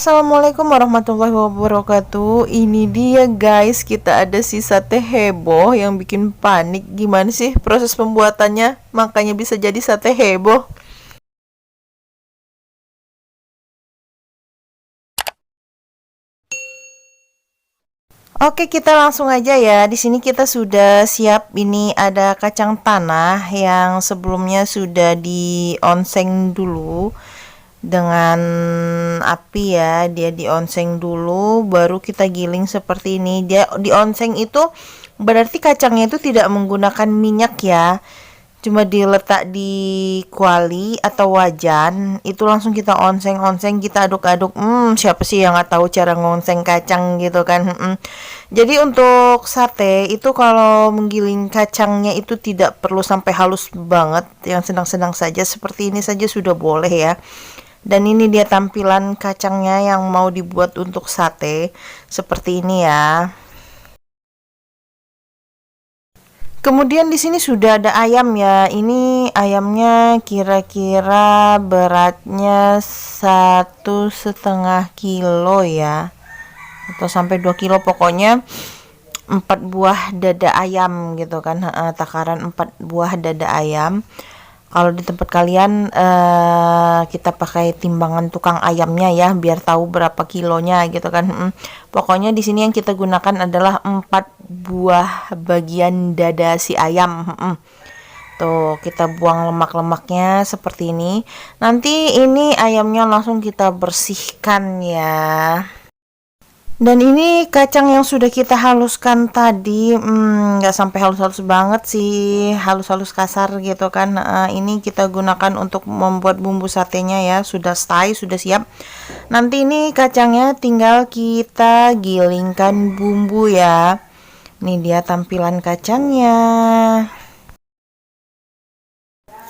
Assalamualaikum warahmatullahi wabarakatuh. Ini dia guys, kita ada si sate heboh yang bikin panik. Gimana sih proses pembuatannya? Makanya bisa jadi sate heboh. Oke, kita langsung aja ya. Di sini kita sudah siap. Ini ada kacang tanah yang sebelumnya sudah dionseng dulu dengan api ya. Dia dionseng dulu baru kita giling seperti ini. Dia dionseng itu berarti kacangnya itu tidak menggunakan minyak ya, cuma diletak di kuali atau wajan, itu langsung kita onseng-onseng, kita aduk-aduk. Siapa sih yang nggak tahu cara ngonseng kacang gitu kan. Jadi untuk sate itu kalau menggiling kacangnya itu tidak perlu sampai halus banget, yang sedang-sedang saja seperti ini saja sudah boleh ya. Dan ini dia tampilan kacangnya yang mau dibuat untuk sate seperti ini ya. Kemudian di sini sudah ada ayam ya. Ini ayamnya kira-kira beratnya 1,5 kilo ya, atau sampai 2 kilo, pokoknya 4 buah dada ayam gitu kan. Takaran 4 buah dada ayam. Kalau di tempat kalian kita pakai timbangan tukang ayamnya ya, biar tahu berapa kilonya gitu kan. Pokoknya di sini yang kita gunakan adalah 4 buah bagian dada si ayam. Tuh, kita buang lemak-lemaknya seperti ini. Nanti ini ayamnya langsung kita bersihkan ya. Dan ini kacang yang sudah kita haluskan tadi, nggak sampai halus-halus banget sih, halus-halus kasar gitu kan. Ini kita gunakan untuk membuat bumbu satenya ya, sudah stay, sudah siap. Nanti ini kacangnya tinggal kita gilingkan bumbu ya. Ini dia tampilan kacangnya.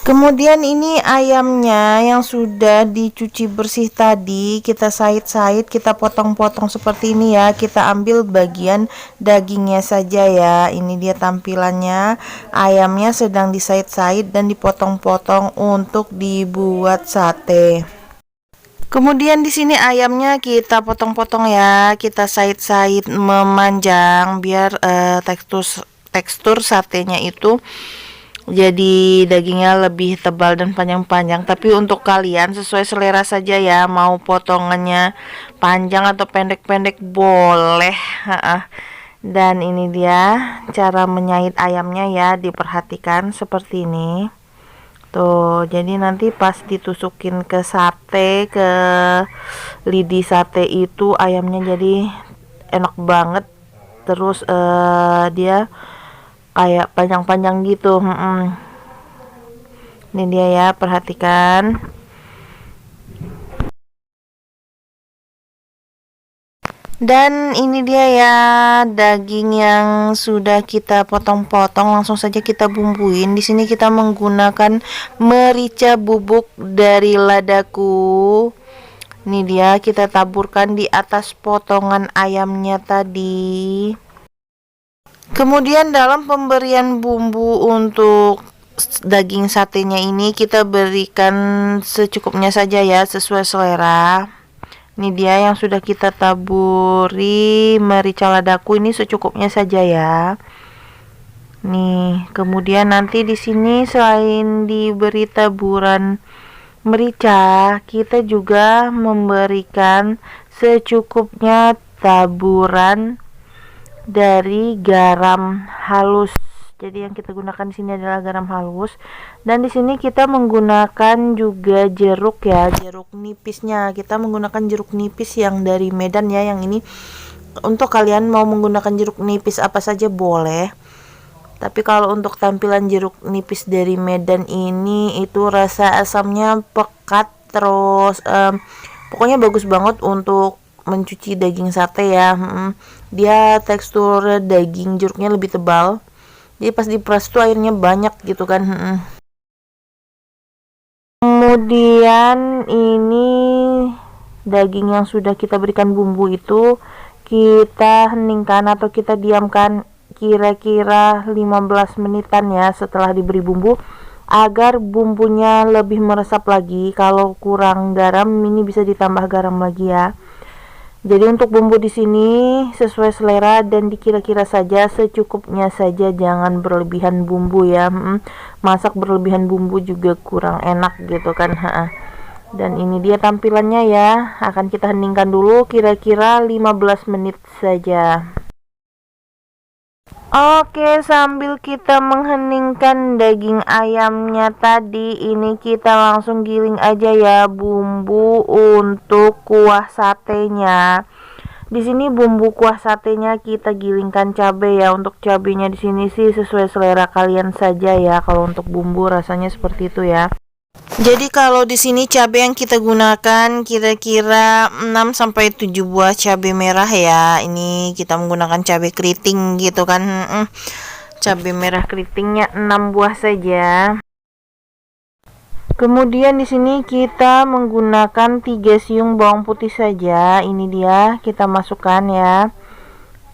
Kemudian ini ayamnya yang sudah dicuci bersih tadi, kita sait-sait, kita potong-potong seperti ini ya. Kita ambil bagian dagingnya saja ya. Ini dia tampilannya. Ayamnya sedang disait-sait dan dipotong-potong untuk dibuat sate. Kemudian di sini ayamnya kita potong-potong ya, kita sait-sait memanjang biar tekstur satenya itu jadi dagingnya lebih tebal dan panjang-panjang. Tapi untuk kalian sesuai selera saja ya, mau potongannya panjang atau pendek-pendek boleh. Dan ini dia cara menyait ayamnya ya, diperhatikan seperti ini tuh. Jadi nanti pas ditusukin ke sate, ke lidi sate itu ayamnya jadi enak banget. Terus dia kayak panjang-panjang gitu. Ini dia ya, perhatikan. Dan ini dia ya daging yang sudah kita potong-potong, langsung saja kita bumbuin. Di sini kita menggunakan merica bubuk dari ladaku. Ini dia, kita taburkan di atas potongan ayamnya tadi. Kemudian dalam pemberian bumbu untuk daging satenya ini kita berikan secukupnya saja ya, sesuai selera. Ini dia yang sudah kita taburi merica ladaku, ini secukupnya saja ya. Nih, kemudian nanti di sini selain diberi taburan merica, kita juga memberikan secukupnya taburan dari garam halus. Jadi yang kita gunakan di sini adalah garam halus. Dan di sini kita menggunakan juga jeruk ya, jeruk nipisnya. Kita menggunakan jeruk nipis yang dari Medan ya. Yang ini untuk kalian mau menggunakan jeruk nipis apa saja boleh. Tapi kalau untuk tampilan jeruk nipis dari Medan ini itu rasa asamnya pekat, terus pokoknya bagus banget untuk mencuci daging sate ya. Dia tekstur daging jeruknya lebih tebal, jadi pas diperas tuh airnya banyak gitu kan. Kemudian ini daging yang sudah kita berikan bumbu itu kita heningkan atau kita diamkan kira-kira 15 menitan ya setelah diberi bumbu, agar bumbunya lebih meresap lagi. Kalau kurang garam ini bisa ditambah garam lagi ya. Jadi untuk bumbu di sini sesuai selera dan dikira-kira saja, secukupnya saja, jangan berlebihan bumbu ya. Masak berlebihan bumbu juga kurang enak gitu kan. Dan ini dia tampilannya ya. Akan kita heningkan dulu kira-kira 15 menit saja. Oke, sambil kita mengheningkan daging ayamnya tadi, ini kita langsung giling aja ya bumbu untuk kuah satenya. Di sini bumbu kuah satenya kita gilingkan cabai ya. Untuk cabenya di sini sih sesuai selera kalian saja ya. Kalau untuk bumbu rasanya seperti itu ya. Jadi kalau di sini cabai yang kita gunakan kira-kira 6 sampai 7 buah cabai merah ya. Ini kita menggunakan cabai keriting gitu kan. Cabai merah keritingnya 6 buah saja. Kemudian di sini kita menggunakan 3 siung bawang putih saja. Ini dia, kita masukkan ya.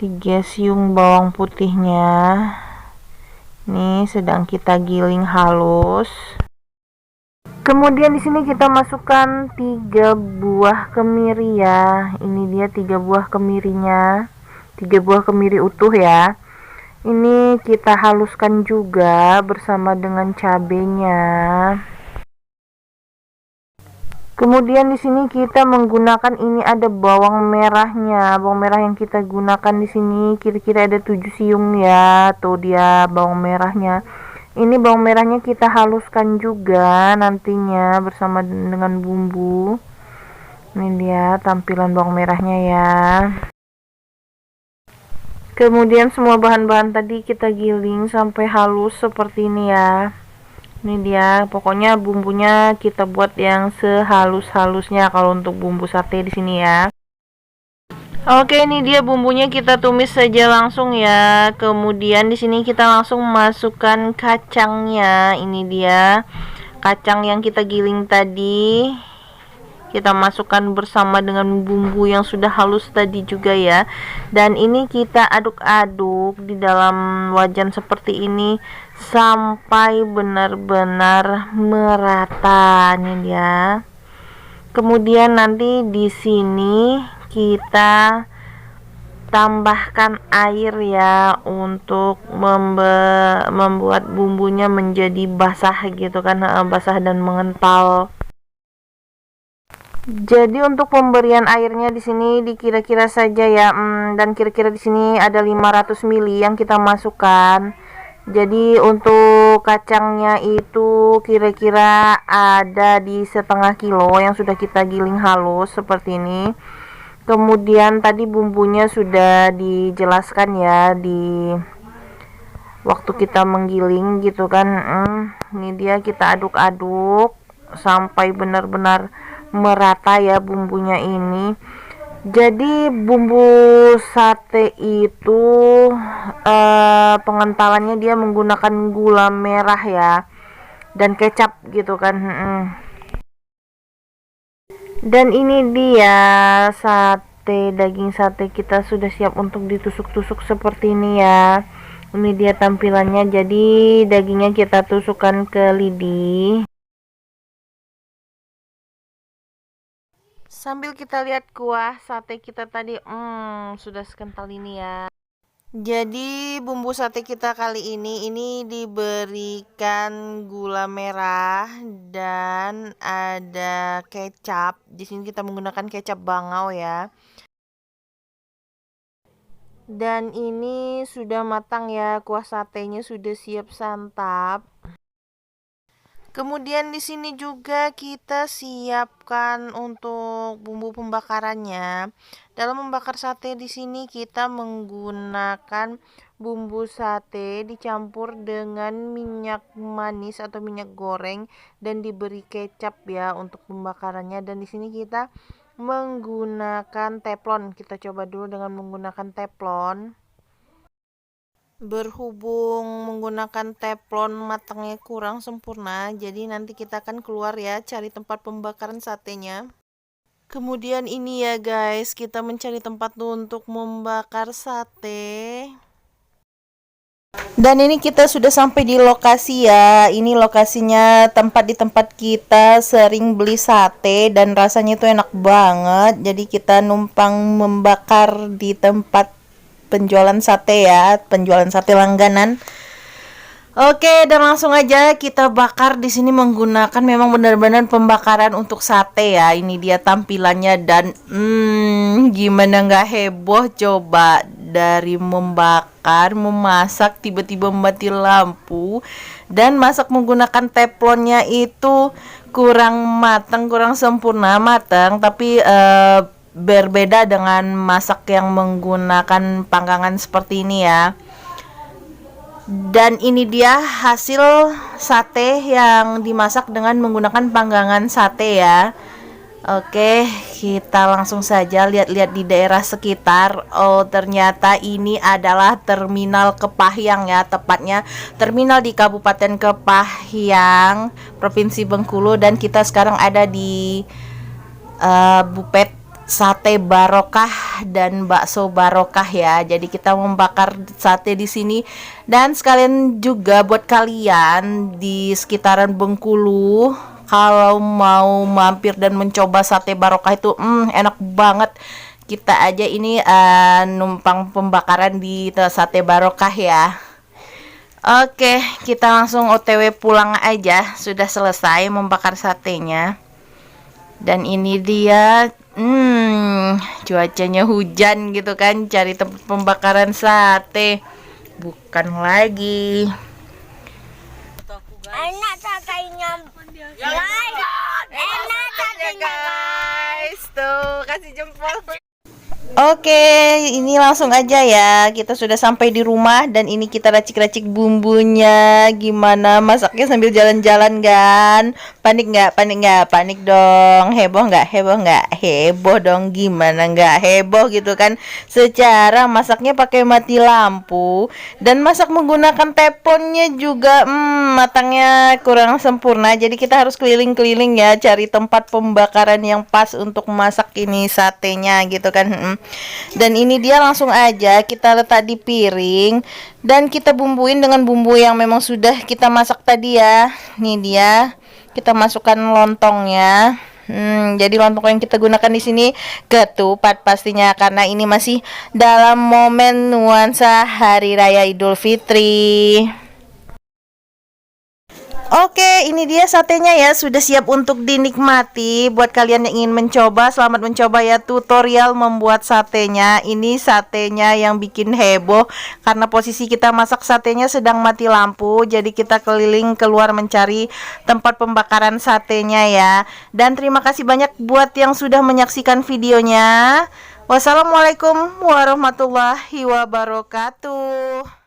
3 siung bawang putihnya. Ini sedang kita giling halus. Kemudian di sini kita masukkan 3 buah kemiri ya. Ini dia 3 buah kemirinya. 3 buah kemiri utuh ya. Ini kita haluskan juga bersama dengan cabenya. Kemudian di sini kita menggunakan, ini ada bawang merahnya. Bawang merah yang kita gunakan di sini kira-kira ada 7 siung ya. Tuh dia bawang merahnya. Ini bawang merahnya kita haluskan juga nantinya bersama dengan bumbu. Ini dia tampilan bawang merahnya ya. Kemudian semua bahan-bahan tadi kita giling sampai halus seperti ini ya. Ini dia, pokoknya bumbunya kita buat yang sehalus-halusnya kalau untuk bumbu sate di sini ya. Oke, ini dia bumbunya, kita tumis saja langsung ya. Kemudian di sini kita langsung masukkan kacangnya. Ini dia kacang yang kita giling tadi. Kita masukkan bersama dengan bumbu yang sudah halus tadi juga ya. Dan ini kita aduk-aduk di dalam wajan seperti ini sampai benar-benar merata. Ini dia. Kemudian nanti di sini kita tambahkan air ya untuk membuat bumbunya menjadi basah gitu kan, basah dan mengental. Jadi untuk pemberian airnya di sini dikira-kira saja ya, dan kira-kira di sini ada 500 ml yang kita masukkan. Jadi untuk kacangnya itu kira-kira ada di setengah kilo yang sudah kita giling halus seperti ini. Kemudian tadi bumbunya sudah dijelaskan ya di waktu kita menggiling gitu kan. Ini dia, kita aduk-aduk sampai benar-benar merata ya bumbunya ini. Jadi bumbu sate itu pengentalannya dia menggunakan gula merah ya dan kecap gitu kan. Dan ini dia daging sate kita sudah siap untuk ditusuk-tusuk seperti ini ya. Ini dia tampilannya. Jadi dagingnya kita tusukkan ke lidi. Sambil kita lihat kuah sate kita tadi, sudah sekental ini ya. Jadi bumbu sate kita kali ini diberikan gula merah dan ada kecap. Di sini kita menggunakan kecap bangau ya. Dan ini sudah matang ya, kuah satenya sudah siap santap. Kemudian di sini juga kita siapkan untuk bumbu pembakarannya. Dalam membakar sate di sini kita menggunakan bumbu sate dicampur dengan minyak manis atau minyak goreng dan diberi kecap ya untuk pembakarannya. Dan di sini kita menggunakan teflon. Kita coba dulu dengan menggunakan teflon. Berhubung menggunakan teflon matangnya kurang sempurna, jadi nanti kita akan keluar ya cari tempat pembakaran satenya. Kemudian ini ya guys, kita mencari tempat untuk membakar sate. Dan ini kita sudah sampai di lokasi ya. Ini lokasinya di tempat kita sering beli sate dan rasanya itu enak banget. Jadi kita numpang membakar di tempat penjualan sate ya, penjualan sate langganan. Oke, dan langsung aja kita bakar di sini menggunakan memang benar-benar pembakaran untuk sate ya. Ini dia tampilannya dan gimana nggak heboh coba, dari membakar, memasak tiba-tiba mati lampu dan masak menggunakan teflonnya itu kurang matang, kurang sempurna matang, tapi berbeda dengan masak yang menggunakan panggangan seperti ini ya. Dan ini dia hasil sate yang dimasak dengan menggunakan panggangan sate ya. Oke, kita langsung saja lihat-lihat di daerah sekitar. Oh, ternyata ini adalah Terminal Kepahyang ya, tepatnya terminal di Kabupaten Kepahyang, Provinsi Bengkulu, dan kita sekarang ada di Bupet Sate Barokah dan Bakso Barokah ya. Jadi kita membakar sate di sini, dan sekalian juga buat kalian di sekitaran Bengkulu, kalau mau mampir dan mencoba sate Barokah itu enak banget. Kita aja ini numpang pembakaran di sate Barokah ya. Oke, kita langsung OTW pulang aja. Sudah selesai membakar satenya. Dan ini dia cuacanya hujan gitu kan, cari tempat pembakaran sate bukan lagi. Enak satenya guys, enak satenya Guys, tuh kasih jempol. Oke, ini langsung aja ya. Kita sudah sampai di rumah dan ini kita racik-racik bumbunya. Gimana masaknya sambil jalan-jalan kan? Panik nggak? Panik nggak? Panik dong. Heboh nggak? Heboh nggak? Heboh dong. Gimana nggak heboh gitu kan? Secara masaknya pakai mati lampu dan masak menggunakan teflonnya juga matangnya kurang sempurna. Jadi kita harus keliling-keliling ya, cari tempat pembakaran yang pas untuk masak ini satenya gitu kan. Dan ini dia langsung aja kita letak di piring dan kita bumbuin dengan bumbu yang memang sudah kita masak tadi ya. Ini dia, kita masukkan lontongnya. Jadi lontong yang kita gunakan di sini ketupat pastinya, karena ini masih dalam momen nuansa Hari Raya Idul Fitri. Oke, ini dia satenya ya, sudah siap untuk dinikmati. Buat kalian yang ingin mencoba, selamat mencoba ya. Tutorial membuat satenya. Ini satenya yang bikin heboh karena posisi kita masak satenya sedang mati lampu. Jadi kita keliling keluar mencari tempat pembakaran satenya ya. Dan terima kasih banyak buat yang sudah menyaksikan videonya. Wassalamualaikum warahmatullahi wabarakatuh.